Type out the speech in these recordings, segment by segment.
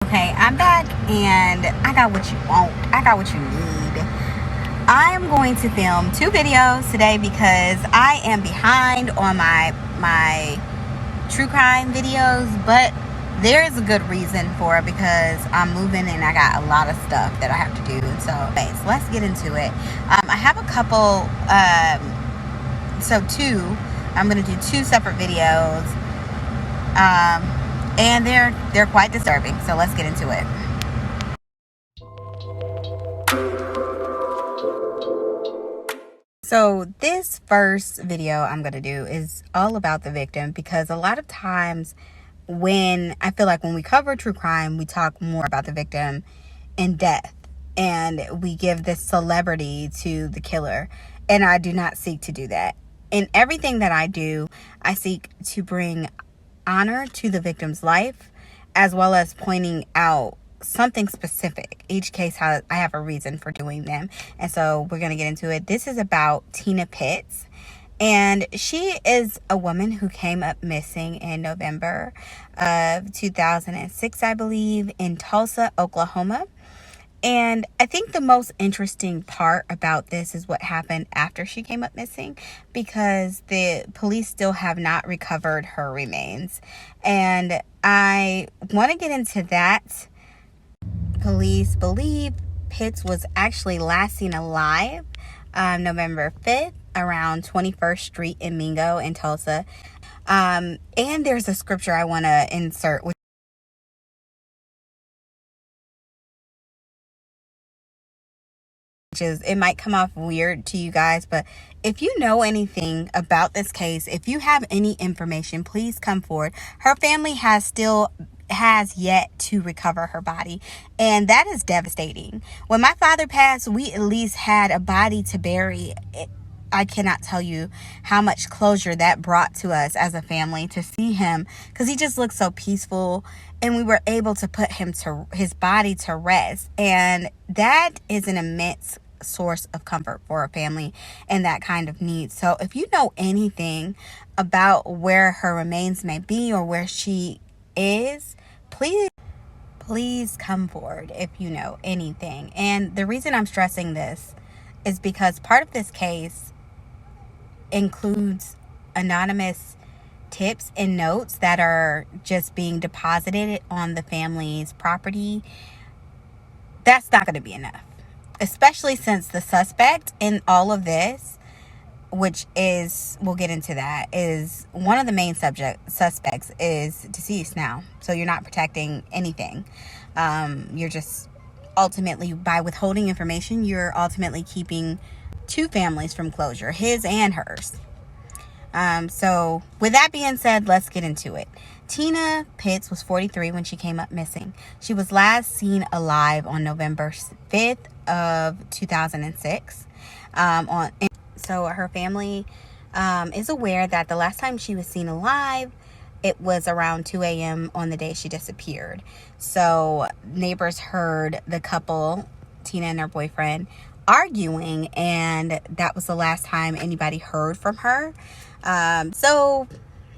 Okay, I'm back and I got what you want. I got what you need. I am going to film 2 videos today because I am behind on my true crime videos, but there is a good reason for it because I'm moving and I got a lot of stuff that I have to do. So, okay, so let's get into it. I have a couple. I'm gonna do 2 separate videos. And they're quite disturbing. So let's get into it. So this first video I'm going to do is all about the victim because a lot of times when we cover true crime, we talk more about the victim and death and we give this celebrity to the killer. And I do not seek to do that. In everything that I do, I seek to bring honor to the victim's life as well as pointing out something specific. Each case I have a reason for doing them, and so we're going to get into it. This is about Tina Pitts, and she is a woman who came up missing in November of 2006, I believe, in Tulsa, Oklahoma. And I think the most interesting part about this is what happened after she came up missing, because the police still have not recovered her remains. And I want to get into that. Police believe Pitts was actually last seen alive November 5th around 21st Street in Mingo in Tulsa. And there's a scripture I want to insert, which is, it might come off weird to you guys, but if you know anything about this case, if you have any information, please come forward. Her family has yet to recover her body, and that is devastating. When my father passed, we at least had a body to bury. I cannot tell you how much closure that brought to us as a family to see him, because he just looked so peaceful, and we were able to put his body to rest, and that is an immense source of comfort for a family and that kind of need. So if you know anything about where her remains may be or where she is, please come forward if you know anything. And the reason I'm stressing this is because part of this case includes anonymous tips and notes that are just being deposited on the family's property. That's not going to be enough, especially since the suspect in all of this, which is, we'll get into that, is one of the main suspects is deceased now. So you're not protecting anything. You're just ultimately, by withholding information, you're ultimately keeping 2 families from closure, his and hers. So with that being said, let's get into it. Tina Pitts was 43 when she came up missing. She was last seen alive on November 5th of 2006. So her family is aware that the last time she was seen alive, it was around 2 a.m. on the day she disappeared. So neighbors heard the couple, Tina and her boyfriend, arguing, and that was the last time anybody heard from her. So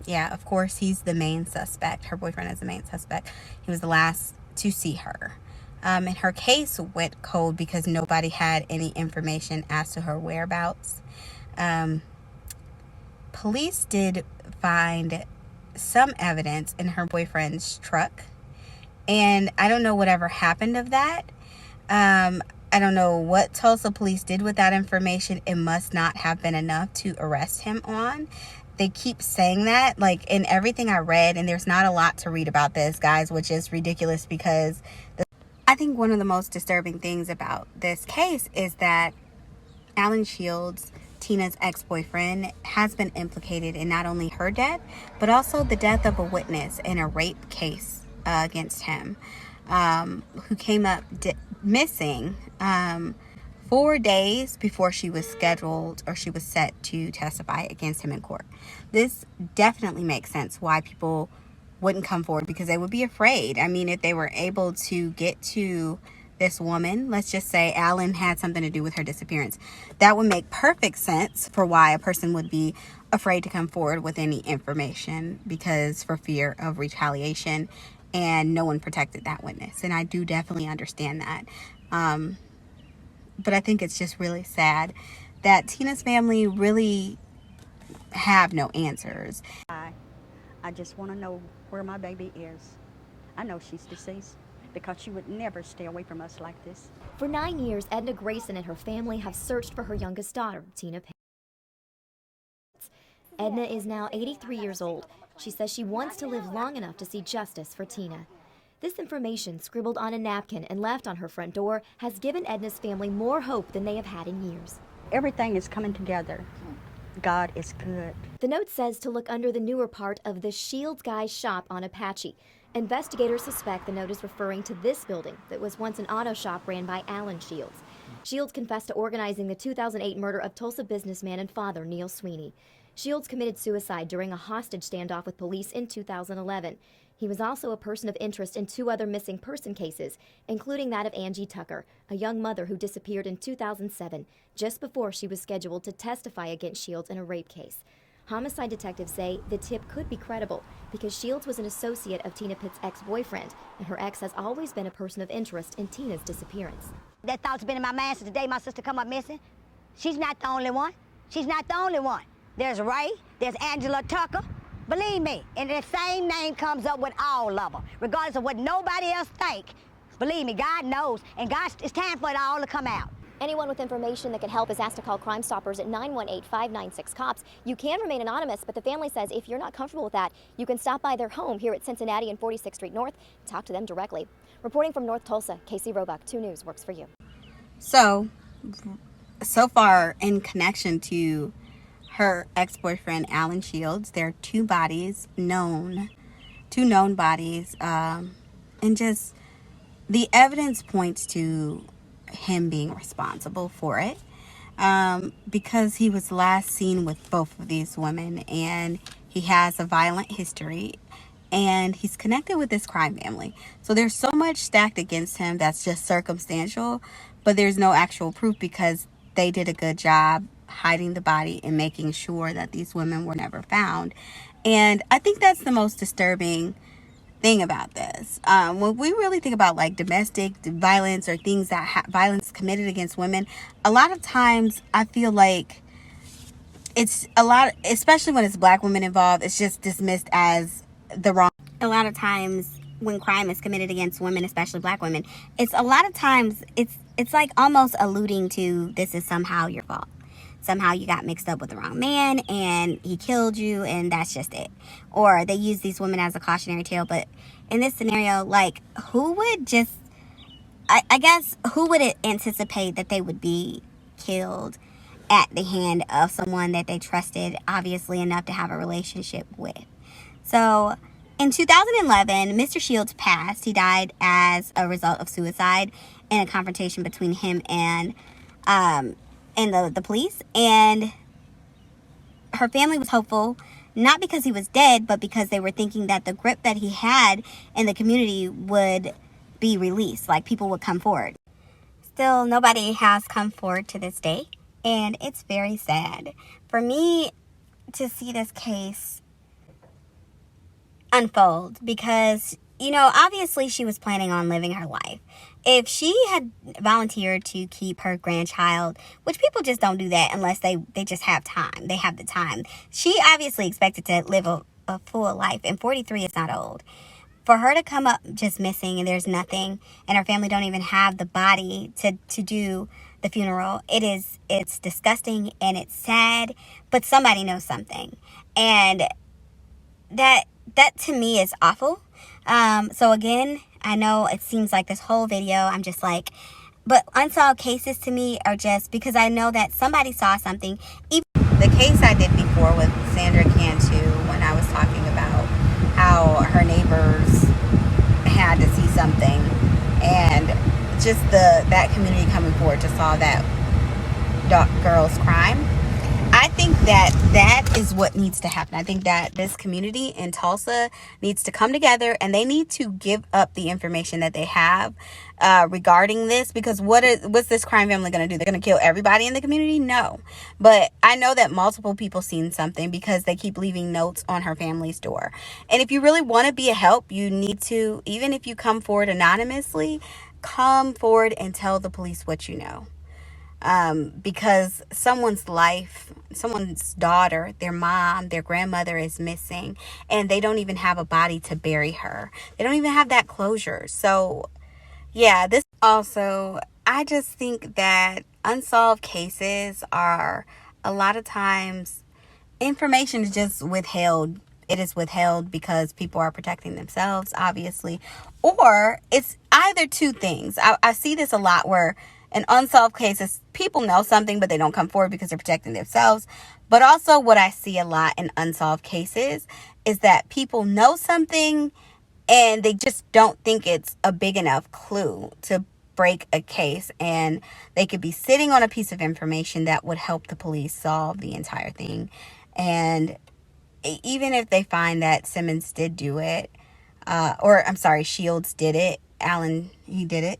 yeah, of course, he's the main suspect. Her boyfriend is the main suspect. He was the last to see her. And her case went cold because nobody had any information as to her whereabouts. Police did find some evidence in her boyfriend's truck, and I don't know whatever happened of that. I don't know what Tulsa police did with that information. It must not have been enough to arrest him on. They keep saying that, like, in everything I read, and there's not a lot to read about this, guys, which is ridiculous because I think one of the most disturbing things about this case is that Alan Shields, Tina's ex-boyfriend, has been implicated in not only her death, but also the death of a witness in a rape case against him, who came up missing 4 days before she was scheduled, or she was set to testify against him in court. This definitely makes sense why people wouldn't come forward, because they would be afraid. I mean, if they were able to get to this woman, let's just say Alan had something to do with her disappearance, that would make perfect sense for why a person would be afraid to come forward with any information, because for fear of retaliation and no one protected that witness. And I do definitely understand that. But I think it's just really sad that Tina's family really have no answers. I just want to know where my baby is. I know she's deceased because she would never stay away from us like this. For 9 years, Edna Grayson and her family have searched for her youngest daughter, Tina Pitts. Edna is now 83 years old. She says she wants to live long enough to see justice for Tina. This information, scribbled on a napkin and left on her front door, has given Edna's family more hope than they have had in years. Everything is coming together. God is good. The note says to look under the newer part of the Shields guy's shop on Apache. Investigators suspect the note is referring to this building that was once an auto shop ran by Alan Shields. Shields confessed to organizing the 2008 murder of Tulsa businessman and father Neil Sweeney. Shields committed suicide during a hostage standoff with police in 2011. He was also a person of interest in 2 other missing person cases, including that of Angie Tucker, a young mother who disappeared in 2007, just before she was scheduled to testify against Shields in a rape case. Homicide detectives say the tip could be credible because Shields was an associate of Tina Pitt's ex-boyfriend, and her ex has always been a person of interest in Tina's disappearance. That thought's been in my mind since the day my sister come up missing. She's not the only one. She's not the only one. There's Ray, there's Angela Tucker. Believe me, and the same name comes up with all of them, regardless of what nobody else think. Believe me, God knows, and God, it's time for it all to come out. Anyone with information that can help is asked to call Crime Stoppers at 918-596-COPS. You can remain anonymous, but the family says if you're not comfortable with that, you can stop by their home here at Cincinnati and 46th Street North and talk to them directly. Reporting from North Tulsa, Casey Roebuck, 2 News works for you. So far in connection to her ex-boyfriend, Alan Shields, there are 2 bodies known, 2 known bodies, and just the evidence points to him being responsible for it, because he was last seen with both of these women, and he has a violent history, and he's connected with this crime family. So there's so much stacked against him that's just circumstantial, but there's no actual proof because they did a good job hiding the body and making sure that these women were never found. And I think that's the most disturbing thing about this. When we really think about like domestic violence or things that violence committed against women, a lot of times I feel like it's a lot, especially when it's Black women involved, it's just dismissed as the wrong. A lot of times when crime is committed against women, especially Black women, it's a lot of times it's like almost alluding to this is somehow your fault. Somehow you got mixed up with the wrong man and he killed you and that's just it. Or they use these women as a cautionary tale. But in this scenario, like, who would just, I guess, who would anticipate that they would be killed at the hand of someone that they trusted, obviously, enough to have a relationship with? So in 2011, Mr. Shields passed. He died as a result of suicide in a confrontation between him and the police. And her family was hopeful, not because he was dead, but because they were thinking that the grip that he had in the community would be released, like people would come forward. Still, nobody has come forward to this day, and it's very sad for me to see this case unfold because, you know, obviously she was planning on living her life. If she had volunteered to keep her grandchild, which people just don't do that unless they just have time. They have the time. She obviously expected to live a full life, and 43 is not old. For her to come up just missing and there's nothing, and her family don't even have the body to do the funeral, it's disgusting and it's sad, but somebody knows something. And that to me is awful. So again, I know it seems like this whole video, I'm just like, but unsolved cases to me are just because I know that somebody saw something. Even the case I did before with Sandra Cantu, when I was talking about how her neighbors had to see something, and just that community coming forward to solve that girl's crime. I think think that that is what needs to happen. I think that this community in Tulsa needs to come together, and they need to give up the information that they have regarding this, because what's this crime family going to do? They're going to kill everybody in the community? No. But I know that multiple people seen something, because they keep leaving notes on her family's door. And if you really want to be a help, you need to, even if you come forward anonymously, come forward and tell the police what you know. Because someone's life, someone's daughter, their mom, their grandmother is missing, and they don't even have a body to bury her. They don't even have that closure. So yeah, this also, I just think that unsolved cases are a lot of times information is just withheld. It is withheld because people are protecting themselves, obviously. Or it's either two things. I see this a lot where in unsolved cases, people know something, but they don't come forward because they're protecting themselves. But also what I see a lot in unsolved cases is that people know something and they just don't think it's a big enough clue to break a case, and they could be sitting on a piece of information that would help the police solve the entire thing. And even if they find that Simmons did do it, Shields did it, Allen, he did it,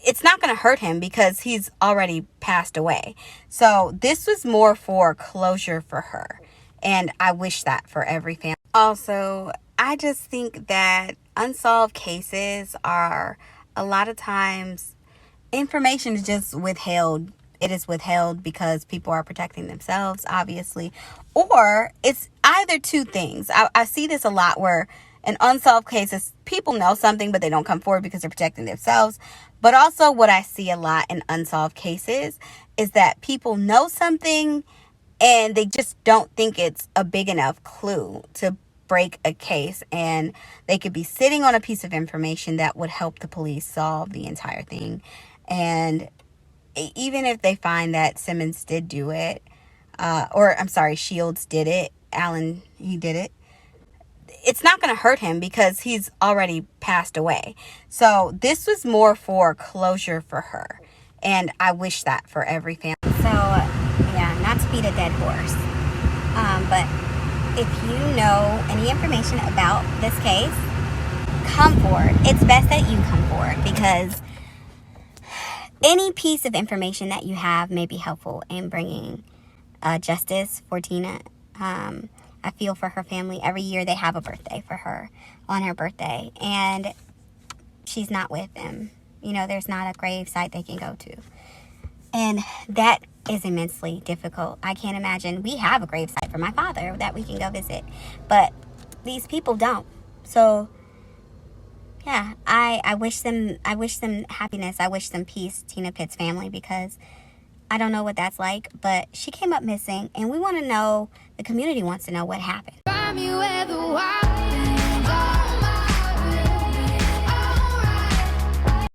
it's not going to hurt him because he's already passed away. So this was more for closure for her, and I wish that for every family. Also, I just think that unsolved cases are a lot of times information is just withheld. It is withheld because people are protecting themselves, obviously. Or it's either two things. I see this a lot where in unsolved cases, people know something, but they don't come forward because they're protecting themselves. But also what I see a lot in unsolved cases is that people know something and they just don't think it's a big enough clue to break a case, and they could be sitting on a piece of information that would help the police solve the entire thing. And even if they find that Simmons did do it, Shields did it, Allen, he did it, it's not going to hurt him because he's already passed away. So this was more for closure for her, and I wish that for every family. So yeah, not to beat a dead horse, but if you know any information about this case, come forward. It's best that you come forward, because any piece of information that you have may be helpful in bringing justice for Tina. I feel for her family. Every year they have a birthday for her on her birthday, and she's not with them. You know, there's not a grave site they can go to. And that is immensely difficult. I can't imagine. We have a grave site for my father that we can go visit, but these people don't. So yeah, I wish them happiness. I wish them peace, Tina Pitt's family, because I don't know what that's like, but she came up missing, and we want to know, the community wants to know what happened.